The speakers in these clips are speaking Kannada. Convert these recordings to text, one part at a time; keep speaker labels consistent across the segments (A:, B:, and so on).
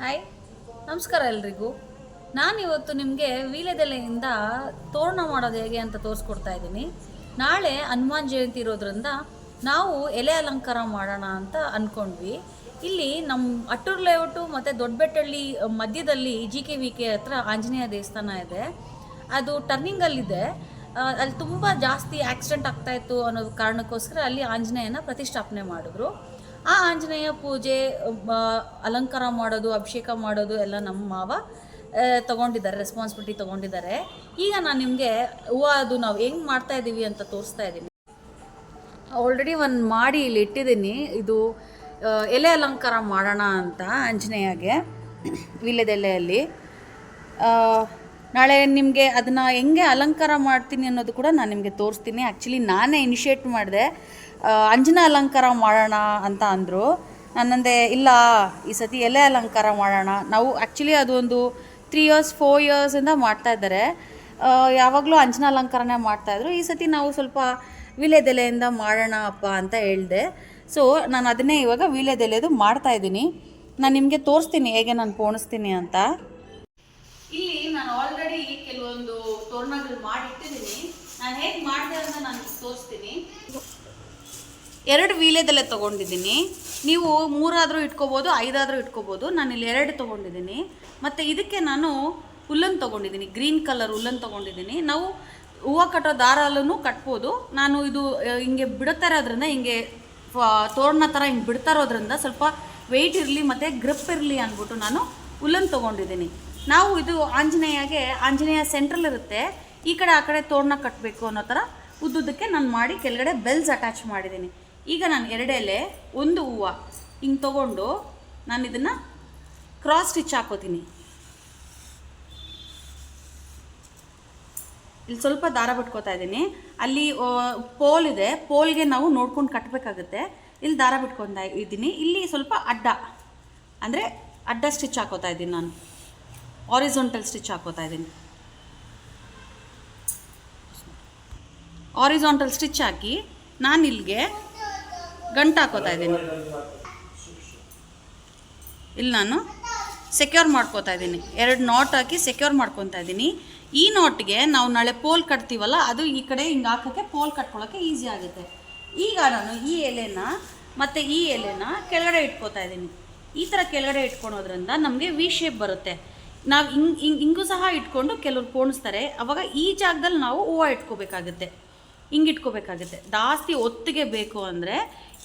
A: ಹಾಯ್, ನಮಸ್ಕಾರ ಎಲ್ರಿಗೂ. ನಾನಿವತ್ತು ನಿಮಗೆ ವೀಳ್ಯದೆಲೆಯಿಂದ ತೋರಣ ಮಾಡೋದು ಹೇಗೆ ಅಂತ ತೋರಿಸ್ಕೊಡ್ತಾ ಇದ್ದೀನಿ. ನಾಳೆ ಹನುಮಾನ್ ಜಯಂತಿ ಇರೋದ್ರಿಂದ ನಾವು ಎಲೆ ಅಲಂಕಾರ ಮಾಡೋಣ ಅಂತ ಅಂದ್ಕೊಂಡ್ವಿ. ಇಲ್ಲಿ ನಮ್ಮ ಅಟ್ಟೂರು ಲೇಔಟು ಮತ್ತು ದೊಡ್ಡಬೆಟ್ಟಹಳ್ಳಿ ಮಧ್ಯದಲ್ಲಿ GKVK ಹತ್ರ ಆಂಜನೇಯ ದೇವಸ್ಥಾನ ಇದೆ. ಅದು ಟರ್ನಿಂಗಲ್ಲಿದೆ. ಅಲ್ಲಿ ತುಂಬ ಜಾಸ್ತಿ ಆಕ್ಸಿಡೆಂಟ್ ಆಗ್ತಾಯಿತ್ತು ಅನ್ನೋ ಕಾರಣಕ್ಕೋಸ್ಕರ ಅಲ್ಲಿ ಆಂಜನೇಯನ ಪ್ರತಿಷ್ಠಾಪನೆ ಮಾಡಿದ್ರು. ಆ ಆಂಜನೇಯ ಪೂಜೆ, ಅಲಂಕಾರ ಮಾಡೋದು, ಅಭಿಷೇಕ ಮಾಡೋದು ಎಲ್ಲ ನಮ್ಮ ಮಾವ ತೊಗೊಂಡಿದ್ದಾರೆ, ರೆಸ್ಪಾನ್ಸಿಬಿಲಿಟಿ ತೊಗೊಂಡಿದ್ದಾರೆ. ಈಗ ನಾನು ನಿಮಗೆ ಅದು ನಾವು ಹೆಂಗೆ ಮಾಡ್ತಾಯಿದ್ದೀವಿ ಅಂತ ತೋರಿಸ್ತಾ ಇದ್ದೀನಿ. ಆಲ್ರೆಡಿ ಒಂದು ಮಾಡಿ ಇಲ್ಲಿ ಇಟ್ಟಿದ್ದೀನಿ. ಇದು ಎಲೆ ಅಲಂಕಾರ ಮಾಡೋಣ ಅಂತ ಆಂಜನೇಯಗೆ ವೀಳ್ಯದೆಲೆಯಲ್ಲಿ. ನಾಳೆ ನಿಮಗೆ ಅದನ್ನು ಹೆಂಗೆ ಅಲಂಕಾರ ಮಾಡ್ತೀನಿ ಅನ್ನೋದು ಕೂಡ ನಾನು ನಿಮಗೆ ತೋರಿಸ್ತೀನಿ. ಆ್ಯಕ್ಚುಲಿ ನಾನೇ ಇನಿಷಿಯೇಟ್ ಮಾಡಿದೆ, ಅಂಜನಾ ಅಲಂಕಾರ ಮಾಡೋಣ ಅಂತ ಅಂದರು. ನಾನಂದೆ ಇಲ್ಲ, ಈ ಸತಿ ಎಲೆ ಅಲಂಕಾರ ಮಾಡೋಣ. ನಾವು ಆ್ಯಕ್ಚುಲಿ ಅದು ಒಂದು 3 years 4 yearsಯಿಂದ ಮಾಡ್ತಾಯಿದ್ದಾರೆ. ಯಾವಾಗಲೂ ಅಂಜನಾ ಅಲಂಕಾರನೇ ಮಾಡ್ತಾಯಿದ್ರು. ಈ ಸತಿ ನಾವು ಸ್ವಲ್ಪ ವೀಳ್ಯದೆಲೆಯಿಂದ ಮಾಡೋಣ ಅಪ್ಪ ಅಂತ ಹೇಳಿದೆ. ಸೊ ನಾನು ಅದನ್ನೇ ಇವಾಗ ವೀಳ್ಯದೆಲೆದು ಮಾಡ್ತಾಯಿದ್ದೀನಿ. ನಾನು ನಿಮಗೆ ತೋರಿಸ್ತೀನಿ ಹೇಗೆ ನಾನು ಪೋಣಿಸ್ತೀನಿ ಅಂತ. ಇಲ್ಲಿ ನಾನು ಆಲ್ರೆಡಿ ಕೆಲವೊಂದು ತೋರಣಗಳು ಮಾಡಿಟ್ಟಿದ್ದೀನಿ. ನಾನು ಹೇಗೆ ಮಾಡಿದೆ ಅಂತ ನಾನು ತೋರಿಸ್ತೀನಿ. 2 ವೀಳ್ಯದೆಲೆ ತೊಗೊಂಡಿದ್ದೀನಿ. ನೀವು 3 ಆದರೂ ಇಟ್ಕೋಬೋದು, 5 ಆದರೂ ಇಟ್ಕೋಬೋದು. ನಾನಿಲ್ಲಿ 2 ತೊಗೊಂಡಿದ್ದೀನಿ. ಮತ್ತು ಇದಕ್ಕೆ ನಾನು ಹುಲ್ಲನ್ನು ತೊಗೊಂಡಿದ್ದೀನಿ, ಗ್ರೀನ್ ಕಲರ್ ಹುಲ್ಲನ್ನು ತೊಗೊಂಡಿದ್ದೀನಿ. ನಾವು ಹೂವು ಕಟ್ಟೋ ದಾರಲ್ಲೂ ಕಟ್ಬೋದು. ನಾನು ಇದು ಹಿಂಗೆ ಬಿಡುತ್ತಾ ಇರೋದ್ರಿಂದ, ಹಿಂಗೆ ತೋರಣ ಥರ ಹಿಂಗೆ ಬಿಡ್ತಾ ಇರೋದ್ರಿಂದ ಸ್ವಲ್ಪ ವೆಯ್ಟ್ ಇರಲಿ ಮತ್ತು ಗ್ರಿಪ್ ಇರಲಿ ಅಂದ್ಬಿಟ್ಟು ನಾನು ಹುಲ್ಲನ್ನು ತೊಗೊಂಡಿದ್ದೀನಿ. ನಾವು ಇದು ಆಂಜನೇಯ ಸೆಂಟ್ರಲ್ ಇರುತ್ತೆ, ಈ ಕಡೆ ಆ ಕಡೆ ತೋರಣ ಕಟ್ಟಬೇಕು ಅನ್ನೋ ಥರ ಉದ್ದುದಕ್ಕೆ ನಾನು ಮಾಡಿ ಕೆಳಗಡೆ ಬೆಲ್ಸ್ ಅಟ್ಯಾಚ್ ಮಾಡಿದ್ದೀನಿ. ಈಗ ನಾನು 2 ಎಲೆ 1 ಹೂವು ಹಿಂಗೆ ತೊಗೊಂಡು ನಾನು ಇದನ್ನು ಕ್ರಾಸ್ ಸ್ಟಿಚ್ ಹಾಕೋತೀನಿ. ಇಲ್ಲಿ ಸ್ವಲ್ಪ ದಾರ ಬಿಟ್ಕೋತಾ ಇದ್ದೀನಿ. ಅಲ್ಲಿ ಪೋಲ್ ಇದೆ, ಪೋಲ್ಗೆ ನಾವು ನೋಡ್ಕೊಂಡು ಕಟ್ಟಬೇಕಾಗುತ್ತೆ. ಇಲ್ಲಿ ದಾರ ಬಿಟ್ಕೊತಾ ಇದ್ದೀನಿ. ಇಲ್ಲಿ ಸ್ವಲ್ಪ ಅಡ್ಡ ಸ್ಟಿಚ್ ಹಾಕೋತಾ ಇದ್ದೀನಿ. ನಾನು ಆರಿಜಾಂಟಲ್ ಸ್ಟಿಚ್ ಹಾಕೋತಾ ಇದ್ದೀನಿ. ಆರಿಜಾಂಟಲ್ ಸ್ಟಿಚ್ ಹಾಕಿ ನಾನು ಇಲ್ಲಿಗೆ ಗಂಟು ಹಾಕೋತಾ ಇದ್ದೀನಿ. ಇಲ್ಲಿ ನಾನು ಸೆಕ್ಯೂರ್ ಮಾಡ್ಕೋತಾ ಇದ್ದೀನಿ. 2 ನಾಟ್ ಹಾಕಿ ಸೆಕ್ಯೂರ್ ಮಾಡ್ಕೊತಾ ಇದ್ದೀನಿ. ಈ ನಾಟ್ಗೆ ನಾವು ನಾಳೆ ಪೋಲ್ ಕಟ್ತೀವಲ್ಲ, ಅದು ಈ ಕಡೆ ಹಿಂಗೆ ಹಾಕೋಕ್ಕೆ ಪೋಲ್ ಕಟ್ಕೊಳ್ಳೋಕ್ಕೆ ಈಸಿ ಆಗುತ್ತೆ. ಈಗ ನಾನು ಈ ಎಲೆನ ಮತ್ತು ಈ ಎಲೆನ ಕೆಳಗಡೆ ಇಟ್ಕೋತಾ ಇದ್ದೀನಿ. ಈ ಥರ ಕೆಳಗಡೆ ಇಟ್ಕೊಳೋದ್ರಿಂದ ನಮಗೆ ವಿ ಶೇಪ್ ಬರುತ್ತೆ. ನಾವು ಹಿಂಗೂ ಸಹ ಇಟ್ಕೊಂಡು ಕೆಲವ್ರು ಪೋಣಿಸ್ತಾರೆ. ಆವಾಗ ಈ ಜಾಗದಲ್ಲಿ ನಾವು ಹೂವು ಇಟ್ಕೋಬೇಕಾಗುತ್ತೆ, ಹಿಂಗೆ ಇಟ್ಕೋಬೇಕಾಗುತ್ತೆ. ಜಾಸ್ತಿ ಒತ್ತಿಗೆ ಬೇಕು ಅಂದರೆ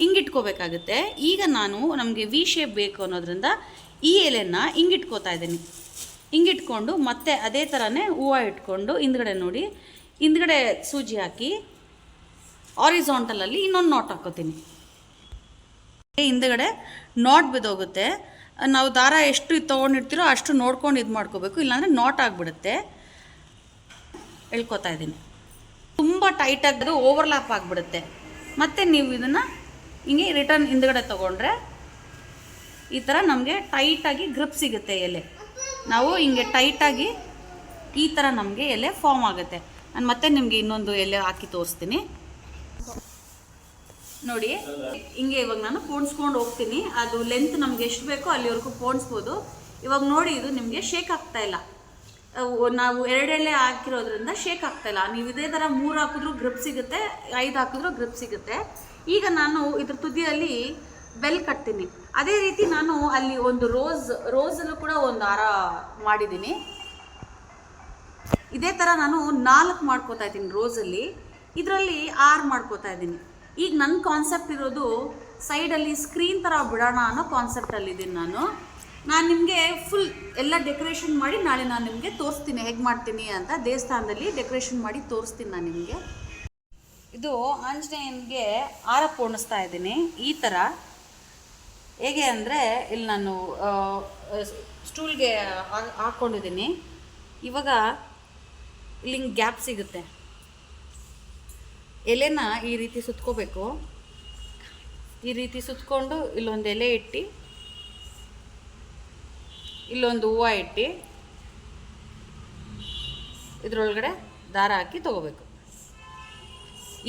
A: ಹಿಂಗೆ ಇಟ್ಕೋಬೇಕಾಗುತ್ತೆ. ಈಗ ನಮಗೆ ವಿ ಶೇಪ್ ಬೇಕು ಅನ್ನೋದ್ರಿಂದ ಈ ಎಲೆನ ಹಿಂಗೆ ಇಟ್ಕೋತಾ ಇದ್ದೀನಿ. ಹಿಂಗೆ ಇಟ್ಕೊಂಡು ಮತ್ತೆ ಅದೇ ಥರನೇ ಹೂವು ಇಟ್ಕೊಂಡು ಹಿಂದ್ಗಡೆ ಸೂಜಿ ಹಾಕಿ ಆರಿಜಾಂಟಲಲ್ಲಿ ಇನ್ನೊಂದು ನಾಟ್ ಹಾಕೋತೀನಿ. ಹಿಂದ್ಗಡೆ ನಾಟ್ ಬಿದ್ದೋಗುತ್ತೆ. ನಾವು ದಾರ ಎಷ್ಟು ತೊಗೊಂಡಿರ್ತೀರೋ ಅಷ್ಟು ನೋಡ್ಕೊಂಡು ಇದು ಮಾಡ್ಕೋಬೇಕು, ಇಲ್ಲಾಂದರೆ ನಾಟ್ ಆಗಿಬಿಡುತ್ತೆ. ಎಳ್ಕೊತಾ ಇದ್ದೀನಿ. ತುಂಬ ಟೈಟಾಗಿ ಓವರ್ಲ್ಯಾಪ್ ಆಗಿಬಿಡುತ್ತೆ. ಮತ್ತು ನೀವು ಇದನ್ನು ಹಿಂಗೆ ರಿಟರ್ನ್ ಹಿಂದ್ಗಡೆ ತೊಗೊಂಡ್ರೆ ಈ ಥರ ನಮಗೆ ಟೈಟಾಗಿ ಗ್ರಿಪ್ ಸಿಗುತ್ತೆ ಎಲೆ. ನಾವು ಹಿಂಗೆ ಟೈಟಾಗಿ ಈ ಥರ ನಮಗೆ ಎಲೆ ಫಾರ್ಮ್ ಆಗುತ್ತೆ. ನಾನು ಮತ್ತೆ ನಿಮಗೆ ಇನ್ನೊಂದು ಎಲೆ ಹಾಕಿ ತೋರಿಸ್ತೀನಿ ನೋಡಿ. ಹಿಂಗೆ ಇವಾಗ ನಾನು ಪೋಣಿಸ್ಕೊಂಡು ಹೋಗ್ತೀನಿ. ಅದು ಲೆಂತ್ ನಮ್ಗೆ ಎಷ್ಟು ಬೇಕೋ ಅಲ್ಲಿವರೆಗೂ ಪೋಣಿಸ್ಬೋದು. ಇವಾಗ ನೋಡಿ, ಇದು ನಿಮಗೆ ಶೇಕ್ ಆಗ್ತಾಯಿಲ್ಲ. ನಾವು 2 ಎಲೆ ಹಾಕಿರೋದ್ರಿಂದ ಶೇಕ್ ಆಗ್ತಾಯಿಲ್ಲ. ನೀವು ಇದೇ ಥರ 3 ಹಾಕಿದ್ರೂ ಗ್ರಿಪ್ ಸಿಗುತ್ತೆ, 5 ಹಾಕಿದ್ರೂ ಗ್ರಿಪ್ ಸಿಗುತ್ತೆ. ಈಗ ನಾನು ಇದ್ರ ತುದಿಯಲ್ಲಿ ಬೆಲ್ ಕಟ್ತೀನಿ. ಅದೇ ರೀತಿ ನಾನು ಅಲ್ಲಿ ಒಂದು ರೋಸಲ್ಲೂ ಕೂಡ ಒಂದು ಹಾರ ಮಾಡಿದ್ದೀನಿ. ಇದೇ ಥರ ನಾನು 4 ಮಾಡ್ಕೋತಾ ಇದ್ದೀನಿ ರೋಸಲ್ಲಿ. ಇದರಲ್ಲಿ 6 ಮಾಡ್ಕೋತಾ ಇದ್ದೀನಿ. ಈಗ ನನ್ನ ಕಾನ್ಸೆಪ್ಟ್ ಇರೋದು ಸೈಡಲ್ಲಿ ಸ್ಕ್ರೀನ್ ಥರ ಬಿಡೋಣ ಅನ್ನೋ ಕಾನ್ಸೆಪ್ಟಲ್ಲಿದ್ದೀನಿ ನಾನು ನಿಮಗೆ ಫುಲ್ ಎಲ್ಲ ಡೆಕೋರೇಷನ್ ಮಾಡಿ ನಾಳೆ ನಾನು ನಿಮಗೆ ತೋರಿಸ್ತೀನಿ ಹೇಗೆ ಮಾಡ್ತೀನಿ ಅಂತ. ದೇವಸ್ಥಾನದಲ್ಲಿ ಡೆಕೋರೇಷನ್ ಮಾಡಿ ತೋರಿಸ್ತೀನಿ ನಾನು ನಿಮಗೆ. ಇದು ಆಂಜನೇಯನಿಗೆ ಹಾರ ಪೋಣಿಸ್ತಾ ಇದ್ದೀನಿ ಈ ಥರ. ಹೇಗೆ ಅಂದರೆ ಇಲ್ಲಿ ನಾನು ಸ್ಟೂಲ್ಗೆ ಹಾಕ್ಕೊಂಡಿದ್ದೀನಿ. ಇವಾಗ ಇಲ್ಲಿ ಗ್ಯಾಪ್ ಸಿಗುತ್ತೆ. ಎಲೆನ ಈ ರೀತಿ ಸುತ್ಕೋಬೇಕು. ಈ ರೀತಿ ಸುತ್ಕೊಂಡು ಇಲ್ಲೊಂದು ಎಲೆ ಇಟ್ಟು, ಇಲ್ಲೊಂದು ಹೂವು ಇಟ್ಟು, ಇದರೊಳಗಡೆ ದಾರ ಹಾಕಿ ತೊಗೋಬೇಕು.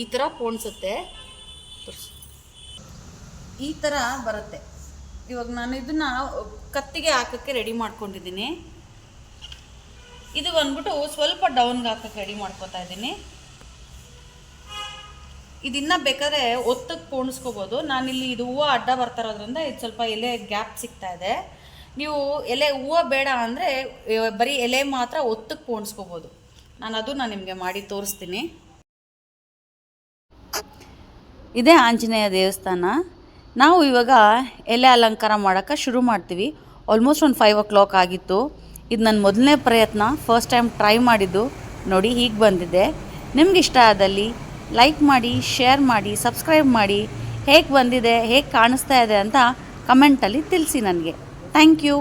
A: ಈ ಥರ ಪೋಣಿಸುತ್ತೆ, ಈ ಥರ ಬರುತ್ತೆ. ಇವಾಗ ನಾನು ಇದನ್ನು ಕತ್ತಿಗೆ ಹಾಕೋಕ್ಕೆ ರೆಡಿ ಮಾಡ್ಕೊಂಡಿದ್ದೀನಿ. ಇದು ಬಂದ್ಬಿಟ್ಟು ಸ್ವಲ್ಪ ಡೌನ್ಗೆ ಹಾಕೋಕ್ಕೆ ರೆಡಿ ಮಾಡ್ಕೊತಾ ಇದ್ದೀನಿ. ಇದನ್ನ ಬೇಕಾದ್ರೆ ಒತ್ತಕ್ಕೆ ಪೋಣಿಸ್ಕೋಬೋದು. ನಾನಿಲ್ಲಿ ಇದು ಹೂವು ಅಡ್ಡ ಬರ್ತಾ ಇರೋದ್ರಿಂದ ಇದು ಸ್ವಲ್ಪ ಎಲೆ ಗ್ಯಾಪ್ ಸಿಗ್ತಾ ಇದೆ. ನೀವು ಎಲೆ ಹೂವು ಬೇಡ ಅಂದರೆ ಬರೀ ಎಲೆ ಮಾತ್ರ ಒತ್ತಕ್ಕೆ ಪೋಣಿಸ್ಕೋಬೋದು. ನಾನು ನಿಮಗೆ ಮಾಡಿ ತೋರಿಸ್ತೀನಿ. ಇದೇ ಆಂಜನೇಯ ದೇವಸ್ಥಾನ. ನಾವು ಇವಾಗ ಎಲೆ ಅಲಂಕಾರ ಮಾಡೋಕ್ಕೆ ಶುರು ಮಾಡ್ತೀವಿ. ಆಲ್ಮೋಸ್ಟ್ ಒಂದು 5 o'clock ಆಗಿತ್ತು. ಇದು ನನ್ನ ಮೊದಲನೇ ಪ್ರಯತ್ನ, ಫಸ್ಟ್ ಟೈಮ್ ಟ್ರೈ ಮಾಡಿದ್ದು. ನೋಡಿ ಹೀಗೆ ಬಂದಿದೆ. ನಿಮ್ಗೆ ಇಷ್ಟ ಆದಲ್ಲಿ ಲೈಕ್ ಮಾಡಿ, ಶೇರ್ ಮಾಡಿ, ಸಬ್ಸ್ಕ್ರೈಬ್ ಮಾಡಿ. ಹೇಗೆ ಬಂದಿದೆ, ಹೇಗೆ ಕಾಣಿಸ್ತಾ ಇದೆ ಅಂತ ಕಮೆಂಟಲ್ಲಿ ತಿಳಿಸಿ ನನಗೆ. Thank you.